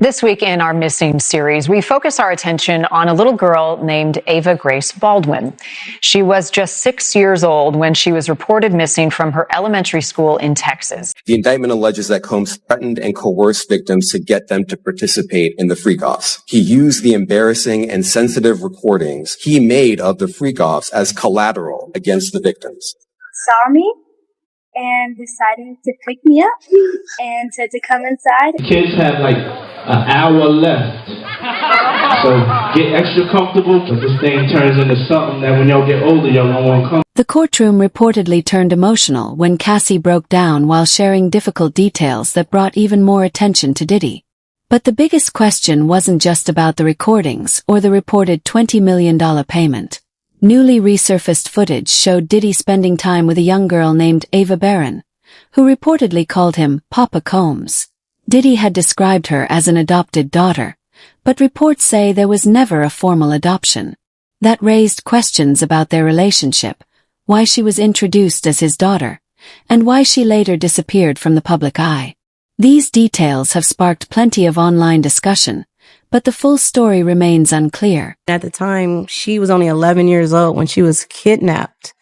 This week in our Missing series, we focus our attention on a little girl named Ava Grace Baldwin. She was just 6 years old when she was reported missing from her elementary school in Texas. The indictment alleges that Combs threatened and coerced victims to get them to participate in the freak-offs. He used the embarrassing and sensitive recordings he made of the freak-offs as collateral against the victims. Saw me and decided to pick me up and said to come inside. Kids have like an hour left, so get extra comfortable because this thing turns into something that when y'all get older, y'all don't want to come. The courtroom reportedly turned emotional when Cassie broke down while sharing difficult details that brought even more attention to Diddy. But the biggest question wasn't just about the recordings or the reported $20 million payment. Newly resurfaced footage showed Diddy spending time with a young girl named Ava Barron, who reportedly called him Papa Combs. Diddy had described her as an adopted daughter, but reports say there was never a formal adoption. That raised questions about their relationship, why she was introduced as his daughter, and why she later disappeared from the public eye. These details have sparked plenty of online discussion, but the full story remains unclear. At the time, she was only 11 years old when she was kidnapped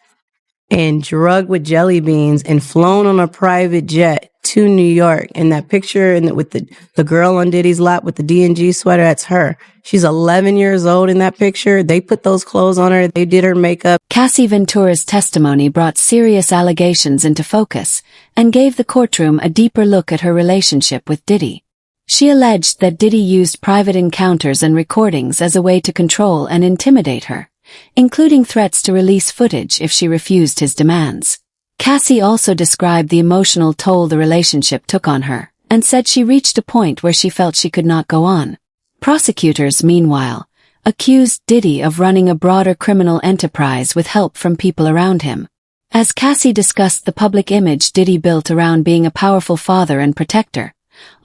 and drugged with jelly beans and flown on a private jet to New York. And that picture with the girl on Diddy's lap with the D&G sweater, that's her. She's 11 years old in that picture. They put those clothes on her. They did her makeup. Cassie Ventura's testimony brought serious allegations into focus and gave the courtroom a deeper look at her relationship with Diddy. She alleged that Diddy used private encounters and recordings as a way to control and intimidate her, including threats to release footage if she refused his demands. Cassie also described the emotional toll the relationship took on her, and said she reached a point where she felt she could not go on. Prosecutors, meanwhile, accused Diddy of running a broader criminal enterprise with help from people around him. As Cassie discussed the public image Diddy built around being a powerful father and protector,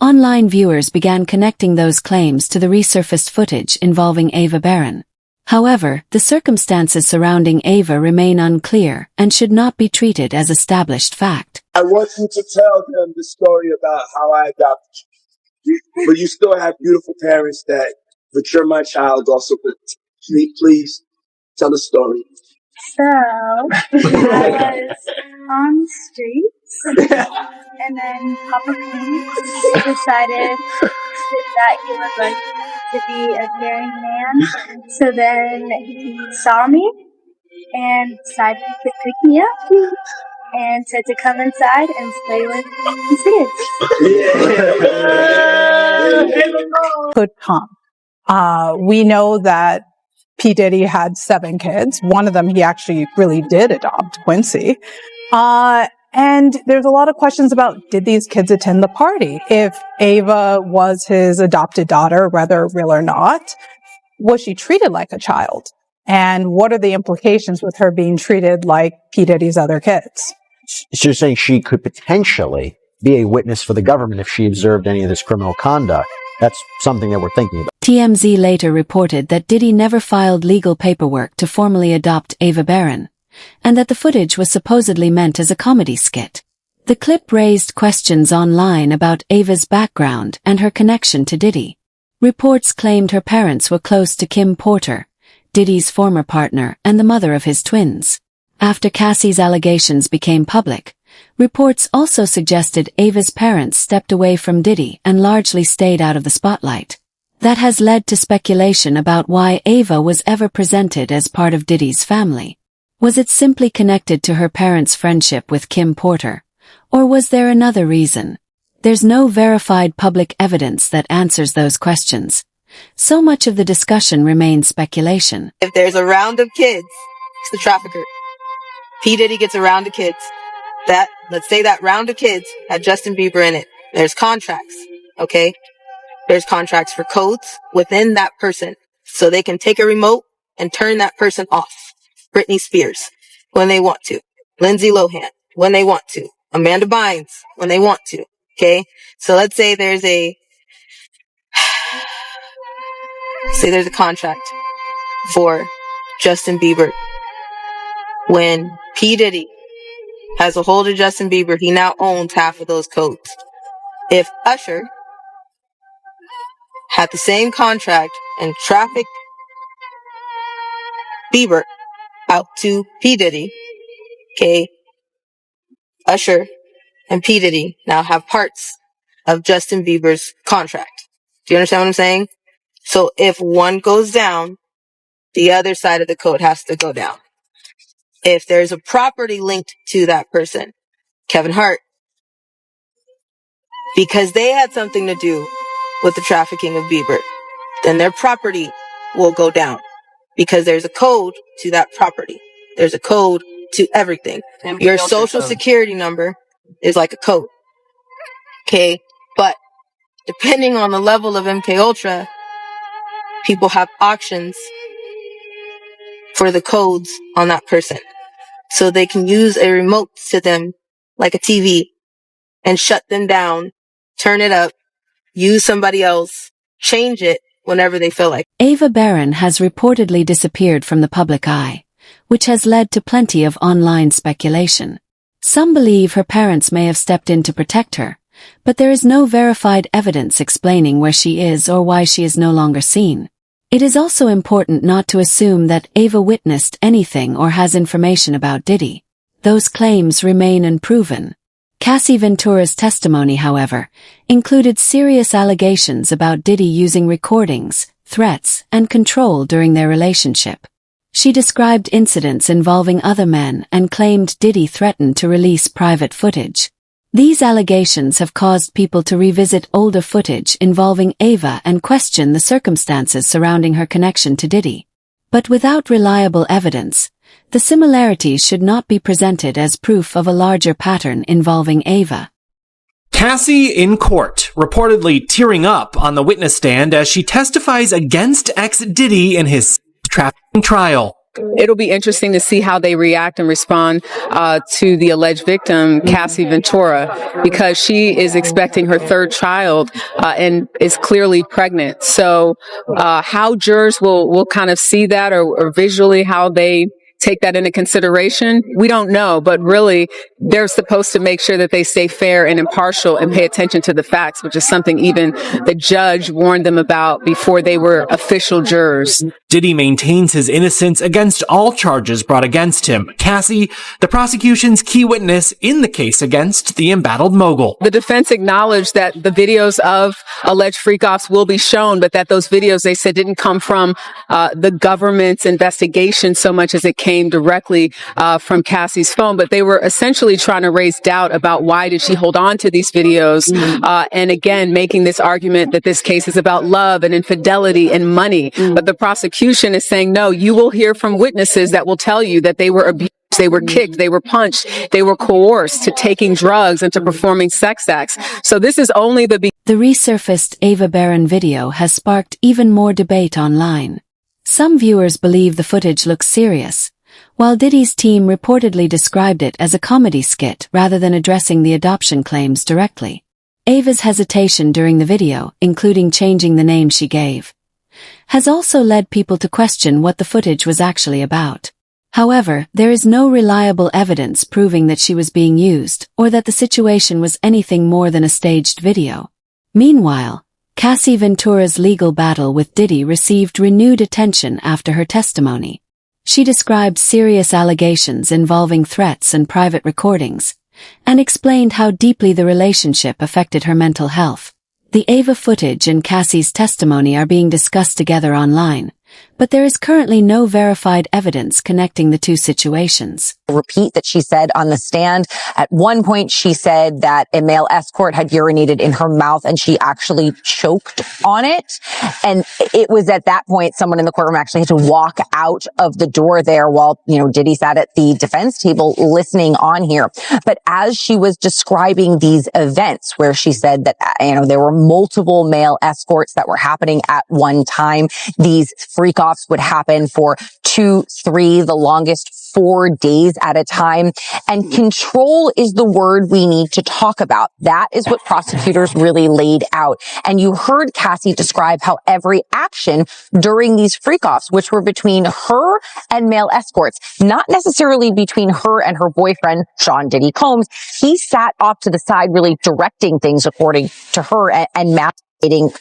online viewers began connecting those claims to the resurfaced footage involving Ava Barron. However, the circumstances surrounding Ava remain unclear and should not be treated as established fact. I want you to tell them the story about how I adopted you. But you still have beautiful parents but you're my child also. Please tell the story. So, I was on the streets, and then Papa Combs decided that he was going to be a caring man. So then he saw me and decided to pick me up and said to come inside and play with his kids. Could come. We know that P. Diddy had 7 kids. One of them he actually really did adopt, Quincy. And there's a lot of questions about, did these kids attend the party? If Ava was his adopted daughter, whether real or not, was she treated like a child? And what are the implications with her being treated like P. Diddy's other kids? So you're saying she could potentially be a witness for the government if she observed any of this criminal conduct. That's something that we're thinking about. TMZ later reported that Diddy never filed legal paperwork to formally adopt Ava Barron, and that the footage was supposedly meant as a comedy skit. The clip raised questions online about Ava's background and her connection to Diddy. Reports claimed her parents were close to Kim Porter, Diddy's former partner and the mother of his twins. After Cassie's allegations became public, reports also suggested Ava's parents stepped away from Diddy and largely stayed out of the spotlight. That has led to speculation about why Ava was ever presented as part of Diddy's family. Was it simply connected to her parents' friendship with Kim Porter? Or was there another reason? There's no verified public evidence that answers those questions. So much of the discussion remains speculation. If there's a round of kids, it's the trafficker. P. Diddy gets a round of kids. Let's say that round of kids had Justin Bieber in it. There's contracts, okay? There's contracts for codes within that person. So they can take a remote and turn that person off. Britney Spears, when they want to. Lindsay Lohan, when they want to. Amanda Bynes, when they want to, okay? So let's say there's a contract for Justin Bieber. When P. Diddy has a hold of Justin Bieber, he now owns half of those codes. If Usher had the same contract and trafficked Bieber out to P. Diddy, okay, Usher and P. Diddy now have parts of Justin Bieber's contract. Do you understand what I'm saying? So if one goes down, the other side of the code has to go down. If there's a property linked to that person, Kevin Hart, because they had something to do with the trafficking of Bieber, then their property will go down because there's a code to that property. There's a code to everything. Your social security number is like a code. Okay. But depending on the level of MK Ultra, people have auctions for the codes on that person. So they can use a remote to them like a TV and shut them down, turn it up, use somebody else, change it whenever they feel like. Ava Barron has reportedly disappeared from the public eye, which has led to plenty of online speculation. Some believe her parents may have stepped in to protect her, but there is no verified evidence explaining where she is or why she is no longer seen. It is also important not to assume that Ava witnessed anything or has information about Diddy. Those claims remain unproven. Cassie Ventura's testimony, however, included serious allegations about Diddy using recordings, threats, and control during their relationship. She described incidents involving other men and claimed Diddy threatened to release private footage. These allegations have caused people to revisit older footage involving Ava and question the circumstances surrounding her connection to Diddy. But without reliable evidence, the similarities should not be presented as proof of a larger pattern involving Ava. Cassie in court, reportedly tearing up on the witness stand as she testifies against ex-Diddy in his trafficking trial. It'll be interesting to see how they react and respond to the alleged victim, Cassie Ventura, because she is expecting her third child and is clearly pregnant. So how jurors will kind of see that or visually how they take that into consideration, we don't know, but really they're supposed to make sure that they stay fair and impartial and pay attention to the facts, which is something even the judge warned them about before they were official jurors. Diddy maintains his innocence against all charges brought against him. Cassie, the prosecution's key witness in the case against the embattled mogul. The defense acknowledged that the videos of alleged freak-offs will be shown, but that those videos, they said, didn't come from the government's investigation so much as it came directly from Cassie's phone. But they were essentially trying to raise doubt about why did she hold on to these videos, and again, making this argument that this case is about love and infidelity and money. But the prosecution is saying, no, you will hear from witnesses that will tell you that they were abused, they were kicked, they were punched, they were coerced to taking drugs and to performing sex acts. So this is only the resurfaced Ava Barron video has sparked even more debate online. Some viewers believe the footage looks serious, while Diddy's team reportedly described it as a comedy skit rather than addressing the adoption claims directly. Ava's hesitation during the video, including changing the name she gave, has also led people to question what the footage was actually about. However, there is no reliable evidence proving that she was being used or that the situation was anything more than a staged video. Meanwhile, Cassie Ventura's legal battle with Diddy received renewed attention after her testimony. She described serious allegations involving threats and private recordings, and explained how deeply the relationship affected her mental health. The Ava footage and Cassie's testimony are being discussed together online, but there is currently no verified evidence connecting the two situations. Repeat that she said on the stand. At one point, she said that a male escort had urinated in her mouth and she actually choked on it. And it was at that point, someone in the courtroom actually had to walk out of the door there while, Diddy sat at the defense table listening on here. But as she was describing these events where she said that, there were multiple male escorts that were happening at one time, these freak-offs would happen for 2, 3, the longest 4 days at a time. And control is the word we need to talk about. That is what prosecutors really laid out. And you heard Cassie describe how every action during these freak-offs, which were between her and male escorts, not necessarily between her and her boyfriend, Sean Diddy Combs, he sat off to the side really directing things according to her and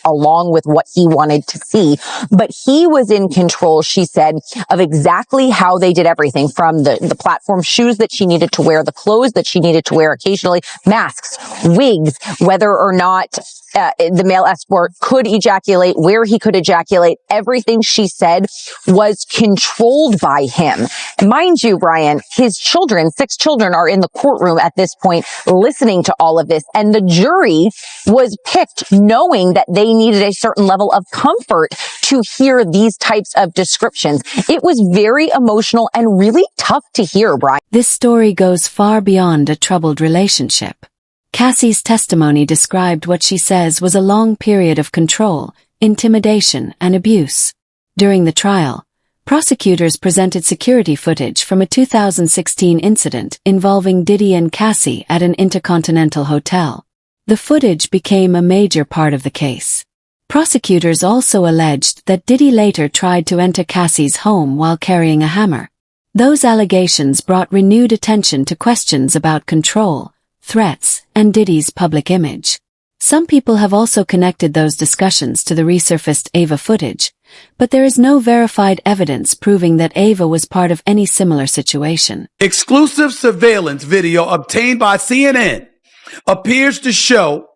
along with what he wanted to see. But he was in control, she said, of exactly how they did everything, from the platform shoes that she needed to wear, the clothes that she needed to wear occasionally, masks, wigs, whether or not the male escort could ejaculate, where he could ejaculate. Everything, she said, was controlled by him. And mind you, Brian, his children, 6 children, are in the courtroom at this point listening to all of this. And the jury was picked knowing that they needed a certain level of comfort to hear these types of descriptions. It was very emotional and really tough to hear, Brian. This story goes far beyond a troubled relationship. Cassie's testimony described what she says was a long period of control, intimidation, and abuse. During the trial, prosecutors presented security footage from a 2016 incident involving Diddy and Cassie at an Intercontinental hotel. The footage became a major part of the case. Prosecutors also alleged that Diddy later tried to enter Cassie's home while carrying a hammer. Those allegations brought renewed attention to questions about control, threats, and Diddy's public image. Some people have also connected those discussions to the resurfaced Ava footage, but there is no verified evidence proving that Ava was part of any similar situation. Exclusive surveillance video obtained by CNN appears to show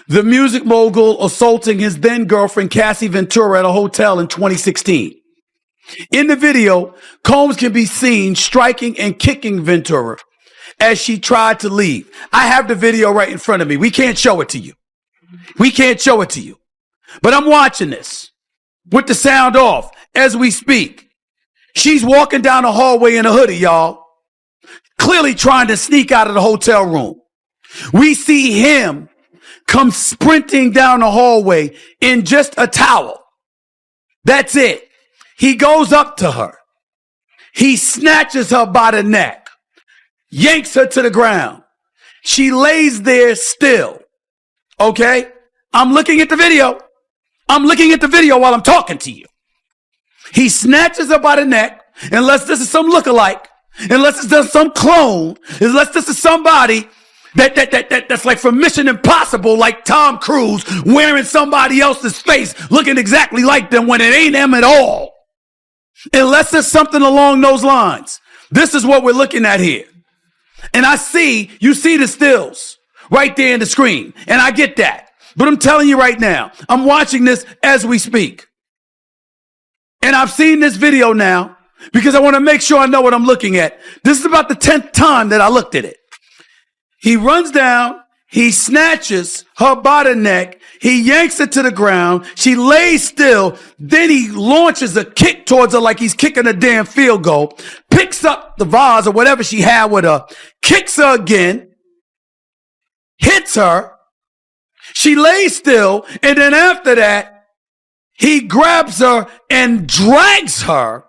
the music mogul assaulting his then-girlfriend Cassie Ventura at a hotel in 2016. In the video, Combs can be seen striking and kicking Ventura as she tried to leave. I have the video right in front of me. We can't show it to you. But I'm watching this with the sound off as we speak. She's walking down the hallway in a hoodie, y'all, clearly trying to sneak out of the hotel room. We see him come sprinting down the hallway in just a towel. That's it. He goes up to her. He snatches her by the neck, yanks her to the ground. She lays there still. Okay? I'm looking at the video while I'm talking to you. He snatches her by the neck, unless this is some lookalike, unless it's some clone, unless this is somebody that's like from Mission Impossible, like Tom Cruise wearing somebody else's face, looking exactly like them when it ain't them at all. Unless it's something along those lines. This is what we're looking at here. And you see the stills right there in the screen. And I get that. But I'm telling you right now, I'm watching this as we speak. And I've seen this video now because I want to make sure I know what I'm looking at. This is about the 10th time that I looked at it. He runs down, he snatches her by the neck, he yanks her to the ground, she lays still, then he launches a kick towards her like he's kicking a damn field goal, picks up the vase or whatever she had with her, kicks her again, hits her, she lays still, and then after that, he grabs her and drags her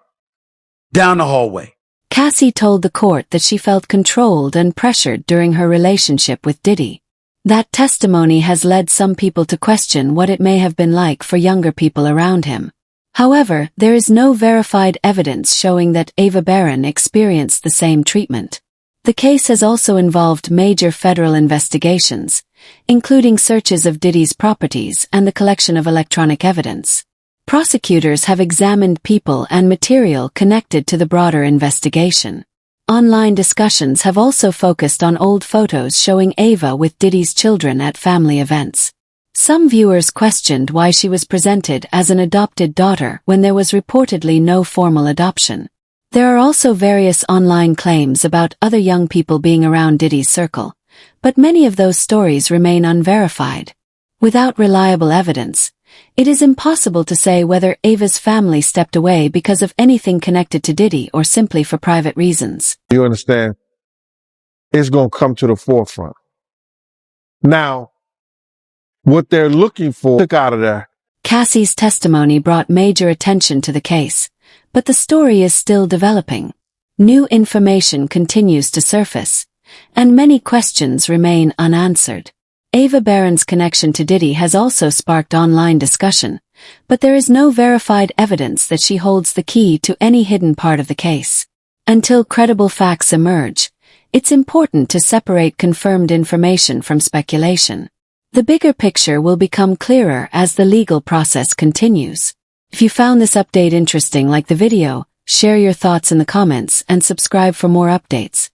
down the hallway. Cassie told the court that she felt controlled and pressured during her relationship with Diddy. That testimony has led some people to question what it may have been like for younger people around him. However, there is no verified evidence showing that Ava Barron experienced the same treatment. The case has also involved major federal investigations, including searches of Diddy's properties and the collection of electronic evidence. Prosecutors have examined people and material connected to the broader investigation. Online discussions have also focused on old photos showing Ava with Diddy's children at family events. Some viewers questioned why she was presented as an adopted daughter when there was reportedly no formal adoption. There are also various online claims about other young people being around Diddy's circle, but many of those stories remain unverified. Without reliable evidence, it is impossible to say whether Ava's family stepped away because of anything connected to Diddy or simply for private reasons. You understand? It's going to come to the forefront. Now, what they're looking for took out of there. Cassie's testimony brought major attention to the case, but the story is still developing. New information continues to surface, and many questions remain unanswered. Ava Barron's connection to Diddy has also sparked online discussion, but there is no verified evidence that she holds the key to any hidden part of the case. Until credible facts emerge, it's important to separate confirmed information from speculation. The bigger picture will become clearer as the legal process continues. If you found this update interesting, like the video, share your thoughts in the comments and subscribe for more updates.